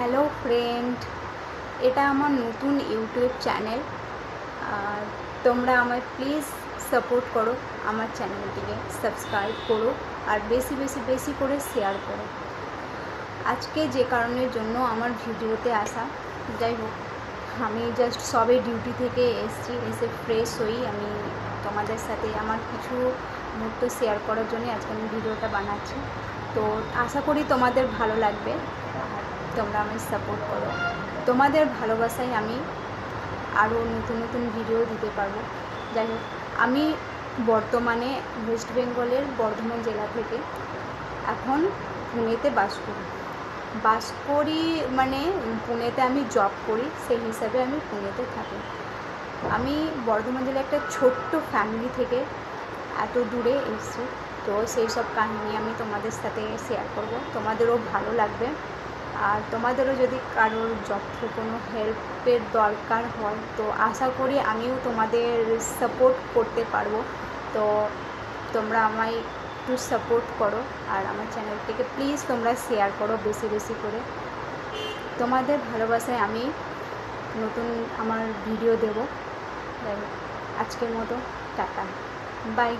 Hello friend, এটা আমার নতুন ইউটিউব চ্যানেল। আর তোমরা আমায় প্লিজ সাপোর্ট করো, আমার চ্যানেলটিকে সাবস্ক্রাইব করো আর বেশি বেশি বেশি করে শেয়ার করো। আজকে যে কারণের জন্য আমার ভিডিওতে আসা, যাই হোক, আমি জাস্ট সবে ডিউটি থেকে এসে ফ্রেশ হই। আমি তোমাদের সাথে আমার কিছু মুহূর্ত শেয়ার করার জন্য আজকে আমি ভিডিওটা বানাচ্ছি। তো আশা করি তোমাদের ভালো লাগবে আর তোমরা আমায় সাপোর্ট করো। তোমাদের ভালোবাসায় আমি আরও নতুন নতুন ভিডিও দিতে পারবো। যাই হোক, আমি বর্তমানে ওয়েস্ট বেঙ্গলের বর্ধমান জেলা থেকে এখন পুনেতে বাস করি মানে পুনেতে আমি জব করি, সেই হিসাবে আমি পুনেতে থাকি। আমি বর্ধমান জেলার একটা ছোট্ট ফ্যামিলি থেকে এত দূরে এসেছি। তো সেই সব কাহিনি আমি তোমাদের সাথে শেয়ার করব, তোমাদেরও ভালো লাগবে। আর তোমাদেরও যদি কারোর জব থেকে কোনো হেল্পের দরকার হয় তো আশা করি আমিও তোমাদের সাপোর্ট করতে পারবো। তো তোমরা আমায় একটু সাপোর্ট করো আর আমার চ্যানেলটিকে প্লিজ তোমরা শেয়ার করো বেশি বেশি করে। তোমাদের ভালোবাসায় আমি নতুন আমার ভিডিও দেবো। যাই হোক, আজকের মতো টাটা, বাই।